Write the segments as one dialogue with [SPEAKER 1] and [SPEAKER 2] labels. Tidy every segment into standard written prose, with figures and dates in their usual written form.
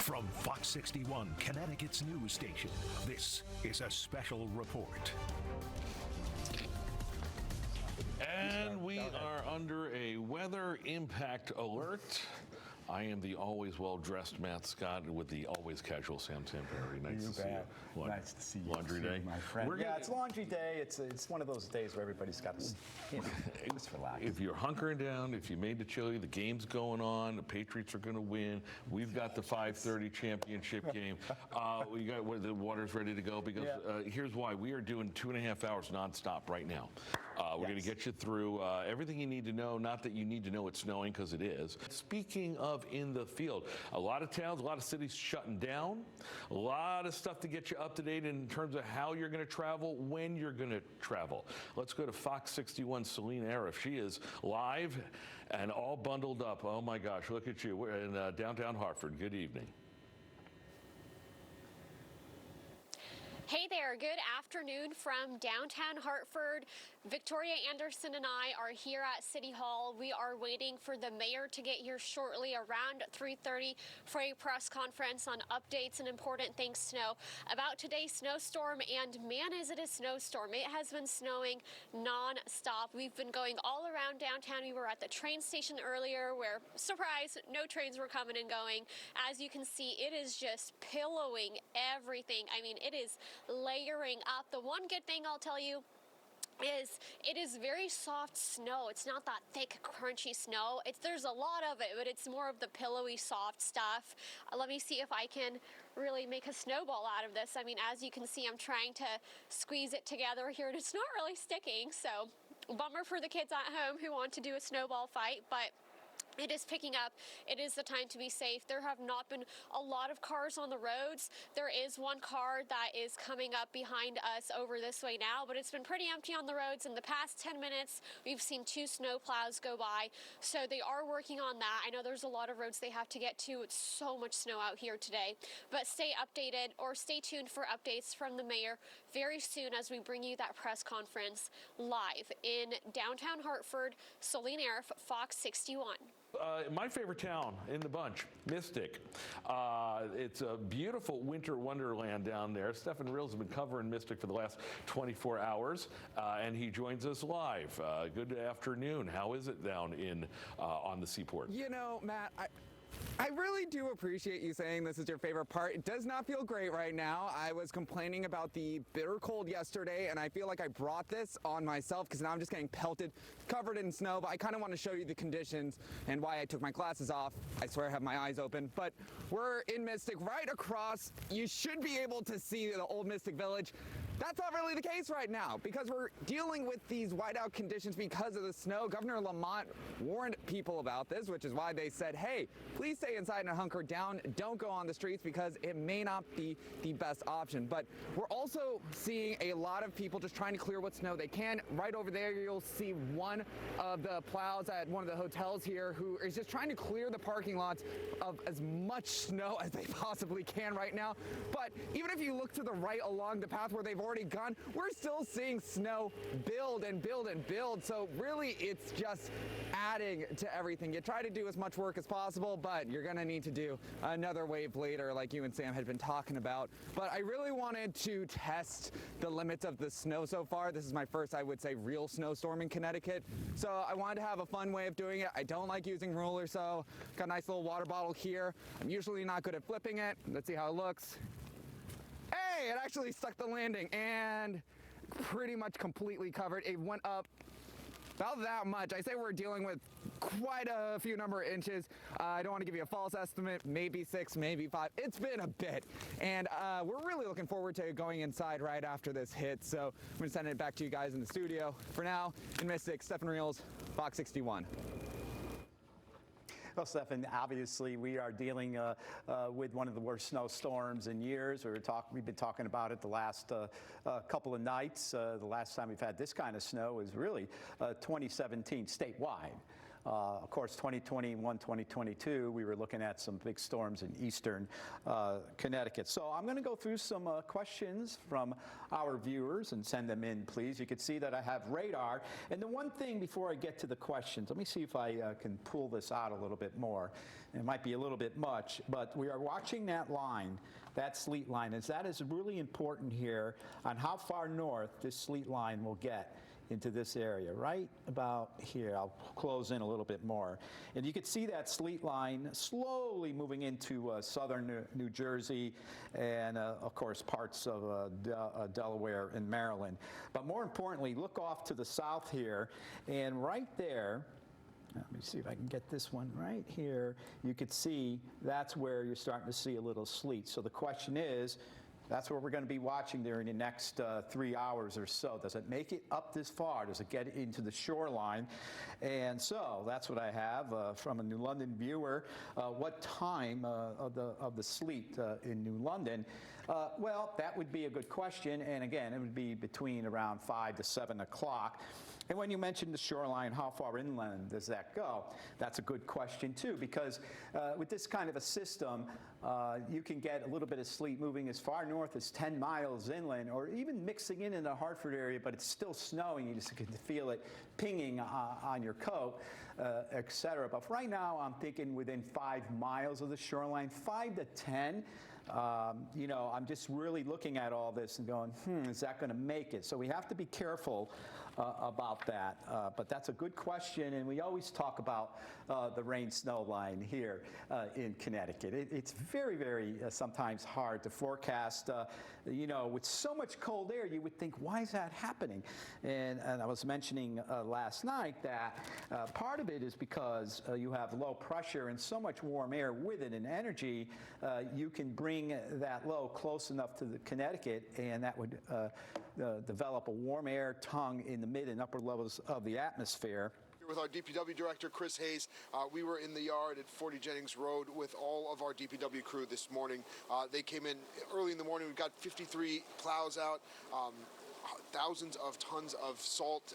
[SPEAKER 1] From Fox 61, Connecticut's news station, this is a special report.
[SPEAKER 2] And we are under a weather impact alert. I am the always well-dressed Matt Scott with the always casual Sam Perry. Nice to see you.
[SPEAKER 3] Nice to see you.
[SPEAKER 2] Laundry day,
[SPEAKER 3] my friend. It's laundry day. It's one of those days where everybody's got to, just relax.
[SPEAKER 2] If you're hunkering down, if you made the chili, the game's going on. The Patriots are going to win. We've got the 5:30 championship game. We got the water's ready to go because here's why: we are doing 2.5 hours nonstop right now. We're going to get you through everything you need to know. Not that you need to know it's snowing, because it is. Speaking of in the field, a lot of towns, a lot of cities shutting down. A lot of stuff to get you up to date in terms of how you're going to travel, when you're going to travel. Let's go to FOX61 Celine Arif. She is live and all bundled up. Oh my gosh, look at you. We're in downtown Hartford. Good evening.
[SPEAKER 4] Hey there, good afternoon from downtown Hartford. Victoria Anderson and I are here at City Hall. We are waiting for the mayor to get here shortly around 3:30 for a press conference on updates and important things to know about today's snowstorm. And man, is it a snowstorm. It has been snowing non-stop. We've been going all around downtown. We were at the train station earlier where, surprise, no trains were coming and going. As you can see, it is just pillowing everything. I mean, it is layering up. The one good thing I'll tell you is it is very soft snow. It's not that thick, crunchy snow. There's a lot of it, but it's more of the pillowy, soft stuff. Let me see if I can really make a snowball out of this. I mean, as you can see, I'm trying to squeeze it together here, and it's not really sticking. So, bummer for the kids at home who want to do a snowball fight, but it is picking up. It is the time to be safe. There have not been a lot of cars on the roads. There is one car that is coming up behind us over this way now, but it's been pretty empty on the roads. In the past 10 minutes, we've seen 2 snow plows go by. So they are working on that. I know there's a lot of roads they have to get to. It's so much snow out here today. But stay updated or stay tuned for updates from the mayor very soon as we bring you that press conference live in downtown Hartford. Celine Arif, Fox 61.
[SPEAKER 2] My favorite town in the bunch, Mystic. It's a beautiful winter wonderland down there. Stefan Reels has been covering Mystic for the last 24 hours, and he joins us live. Good afternoon. How is it down in on the seaport?
[SPEAKER 5] You know, Matt, I really do appreciate you saying this is your favorite part. It does not feel great right now. I was complaining about the bitter cold yesterday, and I feel like I brought this on myself because now I'm just getting pelted, covered in snow. But I kind of want to show you the conditions and why I took my glasses off. I swear I have my eyes open. But we're in Mystic, right across. You should be able to see the old Mystic Village. That's not really the case right now because we're dealing with these whiteout conditions because of the snow. Governor Lamont warned people about this, which is why they said, hey, please stay inside and hunker down. Don't go on the streets because it may not be the best option. But we're also seeing a lot of people just trying to clear what snow they can. Right over there, you'll see one of the plows at one of the hotels here who is just trying to clear the parking lots of as much snow as they possibly can right now. But even if you look to the right along the path where they've already gone, we're still seeing snow build and build and build. So really, it's just adding to everything. You try to do as much work as possible, but you're going to need to do another wave later, like you and Sam had been talking about. But I really wanted to test the limits of the snow so far. This is my first, I would say, real snowstorm in Connecticut. So I wanted to have a fun way of doing it. I don't like using rulers, so got a nice little water bottle here. I'm usually not good at flipping it. Let's see how it looks. Hey, it actually stuck the landing and pretty much completely covered. It went up about that much. I say we're dealing with quite a few number of inches. I don't want to give you a false estimate, maybe 6, maybe 5. It's been a bit. And we're really looking forward to going inside right after this hits. So I'm going to send it back to you guys in the studio. For now, in Mystic, Stefan Reels, Fox 61.
[SPEAKER 3] Well, Stefan, obviously we are dealing with one of the worst snowstorms in years. We've been talking about it the last couple of nights. The last time we've had this kind of snow is really 2017 statewide. Of course, 2021, 2022, we were looking at some big storms in eastern Connecticut. So I'm going to go through some questions from our viewers and send them in, please. You can see that I have radar. And the one thing before I get to the questions, let me see if I can pull this out a little bit more. It might be a little bit much, but we are watching that line, that sleet line, as that is really important here on how far north this sleet line will get into this area, right about here. I'll close in a little bit more. And you can see that sleet line slowly moving into southern New Jersey and, of course, parts of Delaware and Maryland. But more importantly, look off to the south here, and right there, let me see if I can get this one right here. You could see that's where you're starting to see a little sleet. So the question is, that's what we're going to be watching during the next 3 hours or so. Does it make it up this far? Does it get into the shoreline? And so that's what I have from a New London viewer. What time of the sleet in New London? Well, that would be a good question. And again, it would be between around 5 to 7 o'clock. And when you mentioned the shoreline, how far inland does that go? That's a good question, too, because with this kind of a system, you can get a little bit of sleet moving as far north as 10 miles inland, or even mixing in the Hartford area, but it's still snowing. You just can feel it pinging on your coat, et cetera. But right now, I'm thinking within 5 miles of the shoreline, 5 to 10. You know, I'm just really looking at all this and going, is that going to make it? So we have to be careful about that. But that's a good question, and we always talk about the rain-snow line here in Connecticut. It's very, very sometimes hard to forecast. You know, with so much cold air, you would think, why is that happening? And I was mentioning last night that part of it is because you have low pressure and so much warm air with it and energy, you can bring that low close enough to the Connecticut, and that would develop a warm air tongue in the mid and upper levels of the atmosphere.
[SPEAKER 6] With our DPW director, Chris Hayes, we were in the yard at 40 Jennings Road with all of our DPW crew this morning. They came in early in the morning. We've got 53 plows out. Thousands of tons of salt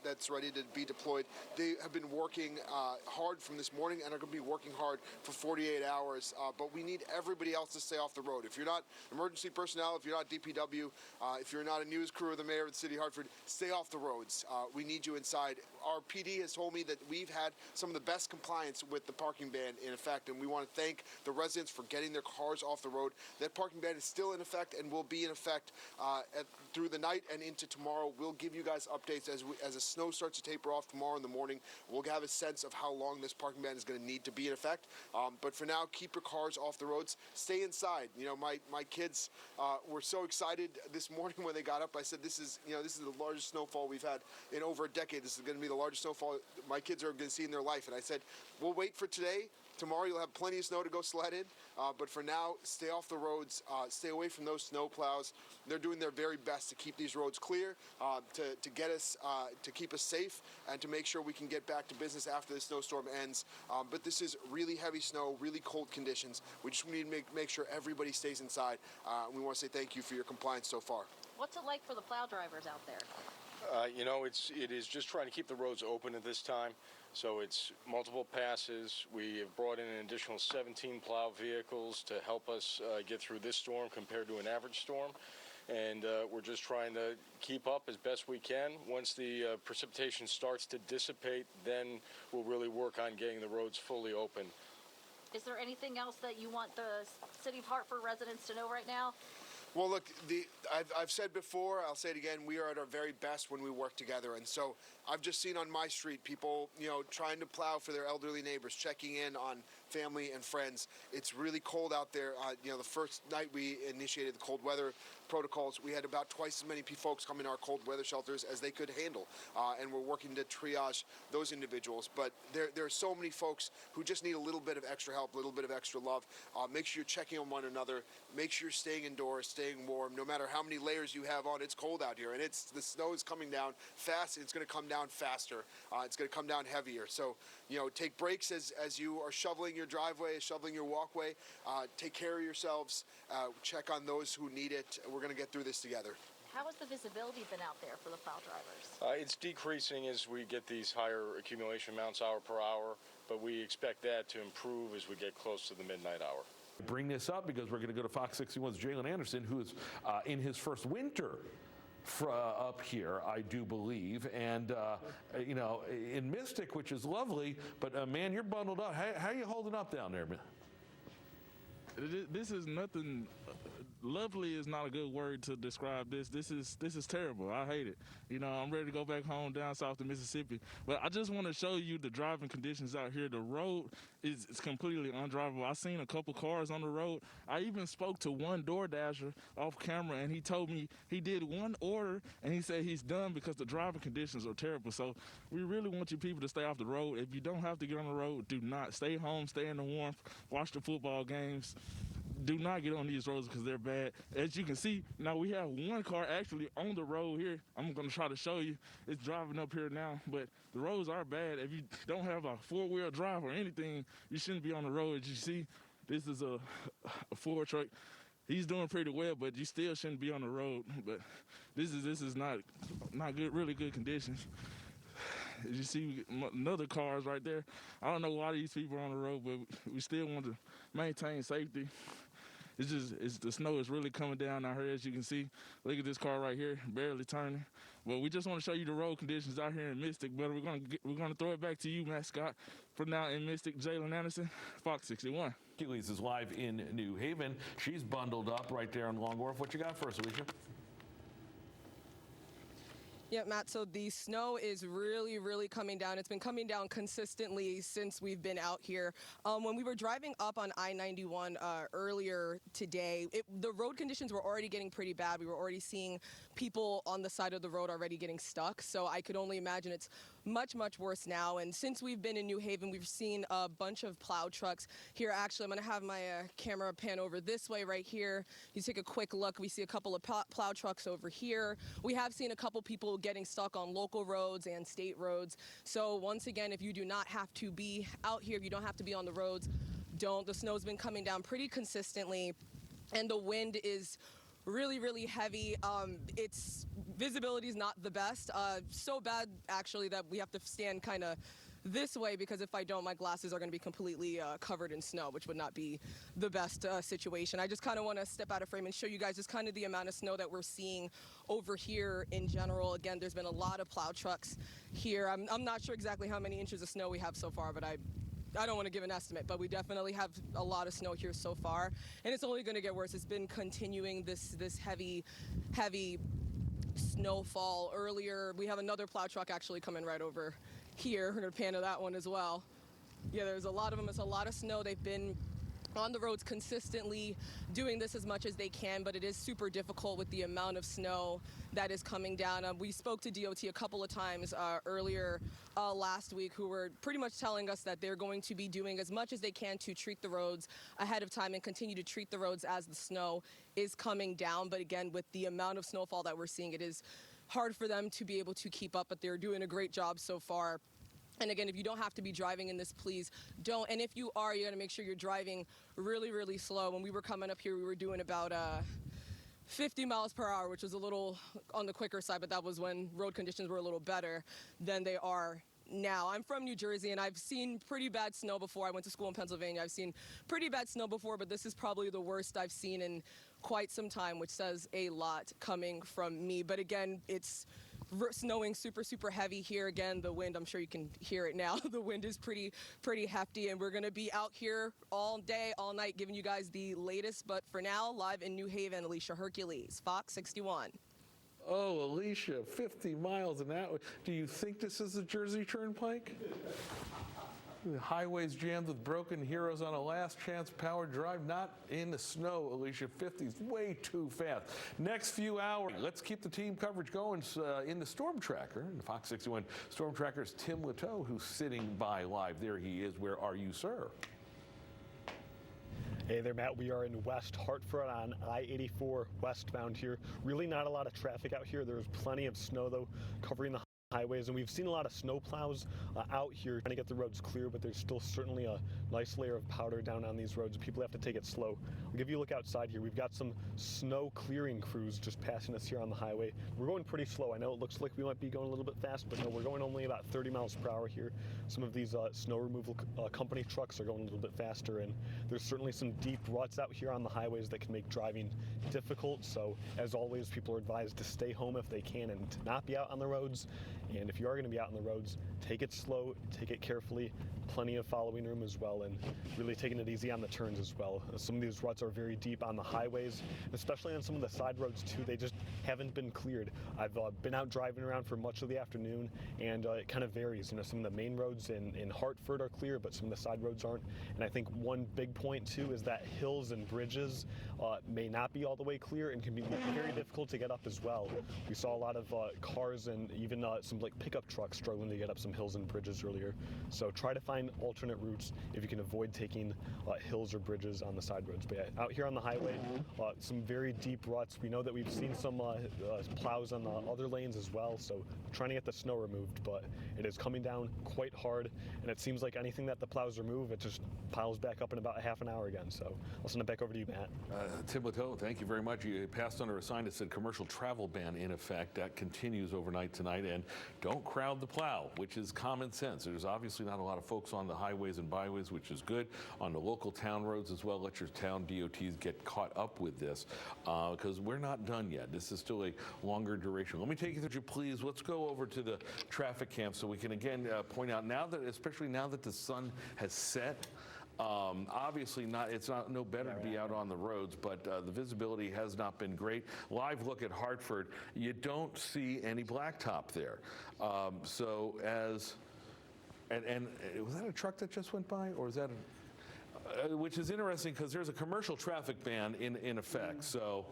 [SPEAKER 6] that's ready to be deployed. They have been working hard from this morning and are going to be working hard for 48 hours. But we need everybody else to stay off the road. If you're not emergency personnel, if you're not DPW, if you're not a news crew or the mayor of the city of Hartford, stay off the roads. We need you inside. Our PD has told me that we've had some of the best compliance with the parking ban in effect, and we want to thank the residents for getting their cars off the road. That parking ban is still in effect and will be in effect through the night and into tomorrow. We'll give you guys updates as the snow starts to taper off tomorrow in the morning. We'll have a sense of how long this parking ban is going to need to be in effect. But for now, keep your cars off the roads. Stay inside. You know, my kids were so excited this morning when they got up. I said, this is the largest snowfall we've had in over a decade. This is going to be the largest snowfall my kids are going to see in their life. And I said, we'll wait for today. Tomorrow you'll have plenty of snow to go sledding, but for now, stay off the roads, stay away from those snow plows. They're doing their very best to keep these roads clear, to get us, to keep us safe, and to make sure we can get back to business after the snowstorm ends. But this is really heavy snow, really cold conditions. We just need to make sure everybody stays inside. We want to say thank you for your compliance so far.
[SPEAKER 7] What's it like for the plow drivers out there?
[SPEAKER 8] You know, it is just trying to keep the roads open at this time. So it's multiple passes. We have brought in an additional 17 plow vehicles to help us get through this storm compared to an average storm. And we're just trying to keep up as best we can. Once the precipitation starts to dissipate, then we'll really work on getting the roads fully open.
[SPEAKER 7] Is there anything else that you want the City of Hartford residents to know right now?
[SPEAKER 6] Well, look, I've said before, I'll say it again, we are at our very best when we work together. And so I've just seen on my street people, you know, trying to plow for their elderly neighbors, checking in on family and friends. It's really cold out there. You know, the first night we initiated the cold weather protocols, we had about twice as many folks come in our cold weather shelters as they could handle. And we're working to triage those individuals. But there are so many folks who just need a little bit of extra help, a little bit of extra love. Make sure you're checking on one another. Make sure you're staying indoors, staying warm. No matter how many layers you have on, it's cold out here. And the snow is coming down fast. And it's going to come down faster. It's going to come down heavier. So, you know, take breaks as you are shoveling your driveway, shoveling your walkway. Take care of yourselves. Check on those who need it. We're going to get through this together.
[SPEAKER 7] How has the visibility been out there for the plow drivers?
[SPEAKER 8] It's decreasing as we get these higher accumulation amounts hour per hour, but we expect that to improve as we get close to the midnight hour.
[SPEAKER 2] Bring this up because we're going to go to Fox 61's Jalen Anderson, who is in his first winter up here, I do believe, and you know, in Mystic, which is lovely, but man, you're bundled up. How are you holding up down there, man?
[SPEAKER 9] This is nothing. Lovely is not a good word to describe this. This is terrible. I hate it. You know, I'm ready to go back home down south to Mississippi. But I just want to show you the driving conditions out here. The road is completely undrivable. I seen a couple cars on the road. I even spoke to one DoorDasher off camera, and he told me he did one order, and he said he's done because the driving conditions are terrible. So we really want you people to stay off the road. If you don't have to get on the road, do not. Stay home, stay in the warmth, watch the football games. Do not get on these roads because they're bad. As you can see, now we have one car actually on the road here. I'm going to try to show you. It's driving up here now, but the roads are bad. If you don't have a four-wheel drive or anything, you shouldn't be on the road. As you see, this is a Ford truck. He's doing pretty well, but you still shouldn't be on the road. But this is not good, really good conditions. As you see, another cars right there. I don't know why these people are on the road, but we still want to maintain safety. It's the snow is really coming down out here, as you can see. Look at this car right here, barely turning. But we just want to show you the road conditions out here in Mystic. But we're gonna throw it back to you, mascot. For now in Mystic, Jalen Anderson, Fox 61.
[SPEAKER 2] Achilles is live in New Haven. She's bundled up right there in Long Wharf. What you got for us, Alicia?
[SPEAKER 10] Yeah, Matt, so the snow is really, really coming down. It's been coming down consistently since we've been out here. When we were driving up on I-91 earlier today, the road conditions were already getting pretty bad. We were already seeing people on the side of the road already getting stuck. So I could only imagine it's much, much worse now. And since we've been in New Haven, we've seen a bunch of plow trucks here. Actually, I'm going to have my camera pan over this way right here. You take a quick look. We see a couple of plow trucks over here. We have seen a couple people getting stuck on local roads and state roads. So once again, if you do not have to be out here, if you don't have to be on the roads, don't. The snow's been coming down pretty consistently, and the wind is really, really heavy. Its visibility is not the best. So bad, actually, that we have to stand kind of this way, because if I don't, my glasses are going to be completely covered in snow, which would not be the best situation. I just kind of want to step out of frame and show you guys just kind of the amount of snow that we're seeing over here in general. Again, there's been a lot of plow trucks here. I'm not sure exactly how many inches of snow we have so far, but I don't want to give an estimate, but we definitely have a lot of snow here so far, and it's only going to get worse. It's been continuing this heavy snowfall. Earlier, we have another plow truck actually coming right over here. We're going to pan to that one as well. Yeah, there's a lot of them. It's a lot of snow. They've been on the roads consistently doing this as much as they can, but it is super difficult with the amount of snow that is coming down. We spoke to DOT a couple of times earlier last week, who were pretty much telling us that they're going to be doing as much as they can to treat the roads ahead of time and continue to treat the roads as the snow is coming down. But again, with the amount of snowfall that we're seeing, it is hard for them to be able to keep up, but they're doing a great job so far. And again, if you don't have to be driving in this, please don't. And if you are, you got to make sure you're driving really, really slow. When we were coming up here, we were doing about 50 miles per hour, which was a little on the quicker side, but that was when road conditions were a little better than they are now. I'm from New Jersey, and I've seen pretty bad snow before. I went to school in Pennsylvania. I've seen pretty bad snow before, but this is probably the worst I've seen in quite some time, which says a lot coming from me. But again, it's snowing super, super heavy here. Again, the wind, I'm sure you can hear it now. The wind is pretty hefty, and we're going to be out here all day, all night, giving you guys the latest. But for now, live in New Haven, Alicia Hercules, Fox 61.
[SPEAKER 2] Oh, Alicia, 50 miles an hour. Do you think this is the Jersey Turnpike? The highways jammed with broken heroes on a last chance power drive, not in the snow, Alicia. 50 is way too fast. Next few hours, let's keep the team coverage going in the Storm Tracker. In the Fox 61 Storm Tracker's Tim Latow, who's sitting by live. There he is. Where are you, sir?
[SPEAKER 11] Hey there, Matt. We are in West Hartford on I-84 westbound here. Really not a lot of traffic out here. There's plenty of snow, though, covering the highways, and we've seen a lot of snow plows out here trying to get the roads clear, but there's still certainly a nice layer of powder down on these roads. People have to take it slow. I'll give you a look outside here. We've got some snow clearing crews just passing us here on the highway. We're going pretty slow. I know it looks like we might be going a little bit fast, but no, we're going only about 30 miles per hour here. Some of these snow removal company trucks are going a little bit faster, and there's certainly some deep ruts out here on the highways that can make driving difficult. So as always, people are advised to stay home if they can and to not be out on the roads. And if you are going to be out on the roads, take it slow, take it carefully, plenty of following room as well, and really taking it easy on the turns as well. Some of these ruts are very deep on the highways, especially on some of the side roads too. They just haven't been cleared. I've been out driving around for much of the afternoon, and it kind of varies. You know, some of the main roads in Hartford are clear, but some of the side roads aren't. And I think one big point too is that hills and bridges may not be all the way clear and can be very difficult to get up as well. We saw a lot of cars and even some like pickup trucks struggling to get up some hills and bridges earlier. So try to find alternate routes if you can avoid taking hills or bridges on the side roads. But yeah, out here on the highway, some very deep ruts. We know that we've seen some plows on the other lanes as well, so trying to get the snow removed, but it is coming down quite hard, and it seems like anything that the plows remove, it just piles back up in about a half an hour again. So I'll send it back over to you, Matt.
[SPEAKER 2] Tim Leteau, thank you very much. You passed under a sign that said commercial travel ban in effect. That continues overnight tonight, and don't crowd the plow, which is common sense. There's obviously not a lot of folks on the highways and byways, which is good. On the local town roads as well, let your town DOTs get caught up with this, because we're not done yet. This is still a longer duration. Let me take you through, please. Let's go over to the traffic cam so we can again point out now that, especially now that the sun has set, obviously it's no better to be out on the roads, but the visibility has not been great. Live look at Hartford, you don't see any blacktop there. So as, and was that a truck that just went by, or is that which is interesting because there's a commercial traffic ban in effect. So,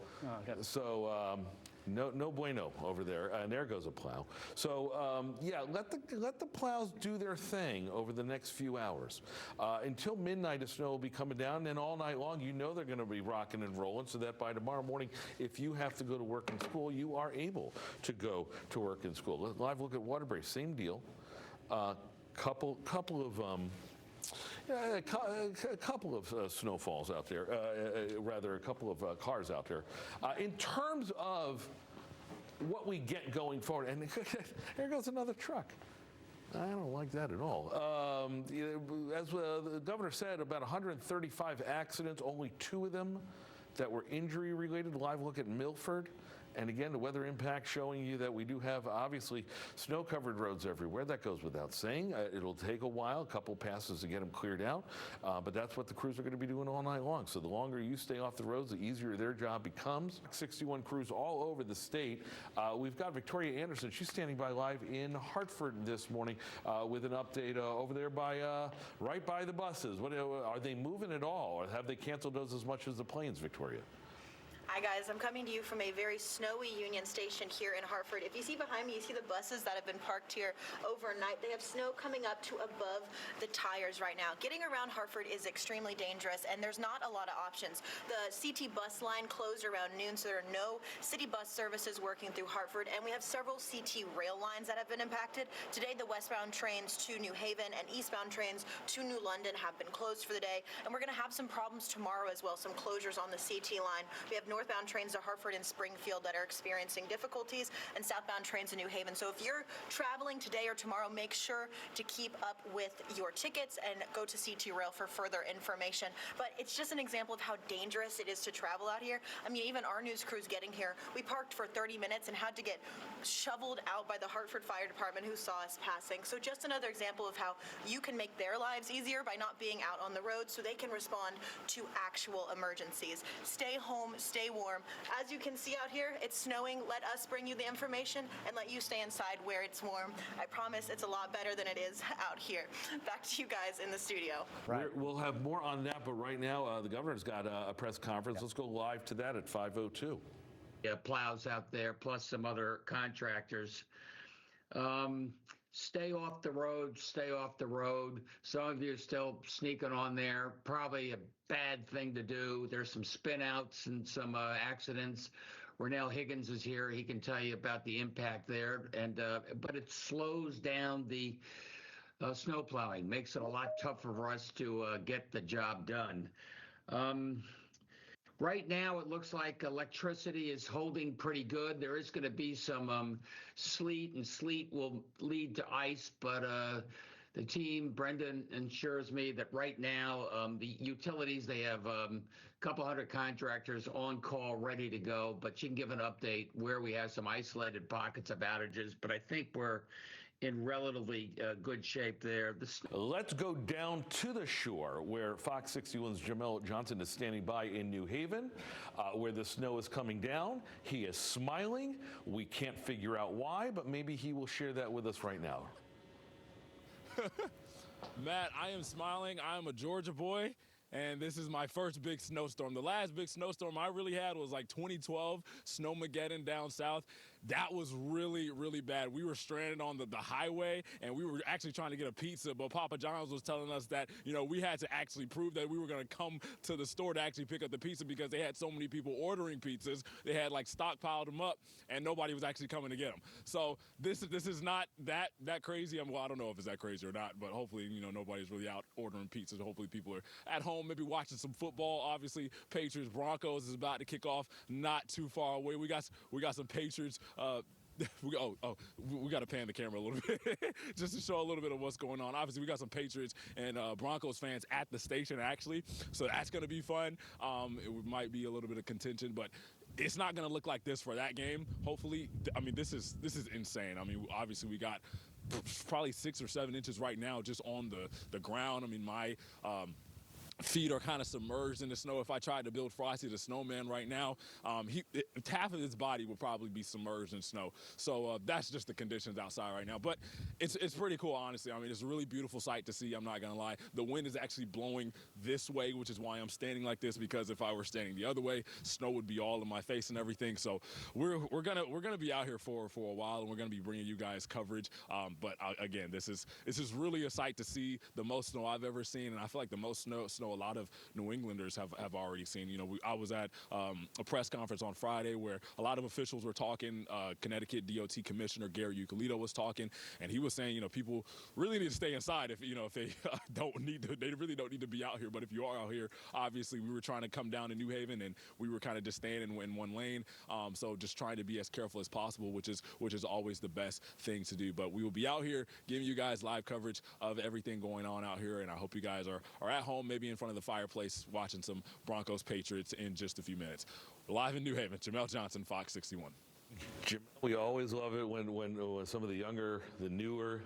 [SPEAKER 2] no bueno over there, and there goes a plow. So yeah, let the plows do their thing over the next few hours. Until midnight, the snow will be coming down, and all night long, you know they're going to be rocking and rolling, so that by tomorrow morning, if you have to go to work and school, you are able to go to work and school. Live look at Waterbury, same deal. Couple of snowfalls out there, rather a couple of cars out there. In terms of what we get going forward, and here goes another truck. I don't like that at all. As the governor said, about 135 accidents, only 2 of them that were injury related. Live look at Milford. And again, the weather impact showing you that we do have, obviously, snow-covered roads everywhere. That goes without saying. It'll take a while, a couple passes to get them cleared out, but that's what the crews are going to be doing all night long. So the longer you stay off the roads, the easier their job becomes. FOX61 crews all over the state. We've got Victoria Anderson. She's standing by live in Hartford this morning with an update over there by right by the buses. Are they moving at all, or have they canceled those as much as the planes, Victoria?
[SPEAKER 12] Hi guys, I'm coming to you from a very snowy Union Station here in Hartford. If you see behind me, you see the buses that have been parked here overnight. They have snow coming up to above the tires right now. Getting around Hartford is extremely dangerous, and there's not a lot of options. The CT bus line closed around noon, so there are no city bus services working through Hartford, and we have several CT rail lines that have been impacted. Today, the westbound trains to New Haven and eastbound trains to New London have been closed for the day, and we're going to have some problems tomorrow as well, some closures on the CT line. We have northbound trains to Hartford and Springfield that are experiencing difficulties, and southbound trains to New Haven. So if you're traveling today or tomorrow, make sure to keep up with your tickets and go to CT Rail for further information. But it's just an example of how dangerous it is to travel out here. I mean, even our news crews getting here, we parked for 30 minutes and had to get shoveled out by the Hartford Fire Department who saw us passing. So just another example of how you can make their lives easier by not being out on the road so they can respond to actual emergencies. Stay home, stay warm. As you can see out here, it's snowing. Let us bring you the information and let you stay inside where it's warm. I promise it's a lot better than it is out here. Back to you guys in the studio.
[SPEAKER 2] Right. We'll have more on that, but right now the governor's got a press conference. Let's go live to that at 5:02.
[SPEAKER 13] Yeah, plows out there, plus some other contractors. Stay off the road, stay off the road. Some of you are still sneaking on there. Probably a bad thing to do. There's some spin outs and some accidents Renell Higgins is here. He can tell you about the impact there. And but it slows down the snow plowing, makes it a lot tougher for us to get the job done. Right now, it looks like electricity is holding pretty good. There is going to be some sleet, and sleet will lead to ice, but the team, Brendan, assures me that right now, the utilities, they have a couple hundred contractors on call, ready to go, but you can give an update where we have some isolated pockets of outages, but I think we're in relatively good shape there.
[SPEAKER 2] Let's go down to the shore where Fox 61's Jamel Johnson is standing by in New Haven, where the snow is coming down. He is smiling. We can't figure out why, but maybe he will share that with us right now.
[SPEAKER 9] Matt, I am smiling. I am a Georgia boy, and this is my first big snowstorm. The last big snowstorm I really had was like 2012, Snowmageddon down south. That was really, really bad. We were stranded on the highway, and we were actually trying to get a pizza, but Papa John's was telling us that, you know, we had to actually prove that we were going to come to the store to actually pick up the pizza because they had so many people ordering pizzas. They had, like, stockpiled them up, and nobody was actually coming to get them. So this is not that crazy. Well, I don't know if it's that crazy or not, but hopefully, you know, nobody's really out ordering pizzas. Hopefully people are at home, maybe watching some football. Obviously, Patriots Broncos is about to kick off not too far away. We got some Patriots. We got to pan the camera a little bit just to show a little bit of what's going on. Obviously, we got some Patriots and Broncos fans at the station, actually, so that's going to be fun. It might be a little bit of contention, but it's not going to look like this for that game. Hopefully, I mean, this is insane. I mean, obviously, we got probably 6 or 7 inches right now just on the ground. I mean, my feet are kind of submerged in the snow. If I tried to build Frosty the Snowman right now, half of his body would probably be submerged in snow. So that's just the conditions outside right now. But it's pretty cool, honestly. I mean, it's a really beautiful sight to see. I'm not gonna lie. The wind is actually blowing this way, which is why I'm standing like this, because if I were standing the other way, snow would be all in my face and everything. So we're gonna be out here for a while, and we're gonna be bringing you guys coverage. But again, this is really a sight to see. The most snow I've ever seen, and I feel like the most snow a lot of New Englanders have already seen. You know, I was at a press conference on Friday where a lot of officials were talking. Connecticut DOT Commissioner Gary Euclid was talking, and he was saying, you know, people really need to stay inside if they they really don't need to be out here. But if you are out here, obviously we were trying to come down to New Haven, and we were kind of just staying in one lane. So just trying to be as careful as possible, which is always the best thing to do. But we will be out here giving you guys live coverage of everything going on out here, and I hope you guys are at home, maybe in front of the fireplace, watching some Broncos Patriots in just a few minutes. Live in New Haven, Jamel Johnson, Fox 61.
[SPEAKER 2] We always love it when some of the newer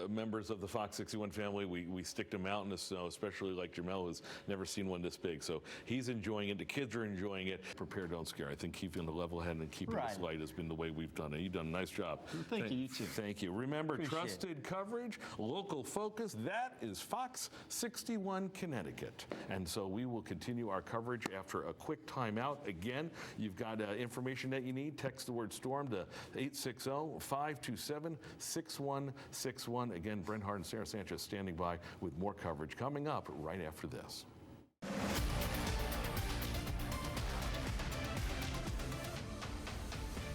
[SPEAKER 2] members of the Fox 61 family, we stick them out in the snow, especially like Jamel, who's never seen one this big. So he's enjoying it. The kids are enjoying it. Prepare, don't scare. I think keeping the level head and keeping this light has been the way we've done it. You've done a nice job.
[SPEAKER 3] Thank you, you too.
[SPEAKER 2] Thank you. Remember, trusted coverage, local focus. That is Fox 61 Connecticut. And so we will continue our coverage after a quick timeout. Again, you've got information that you need. Text the word storm to 860-527-6161. Again, Brent Hart and Sarah Sanchez standing by with more coverage coming up right after this.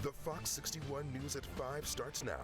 [SPEAKER 14] The Fox 61 News at 5 starts now.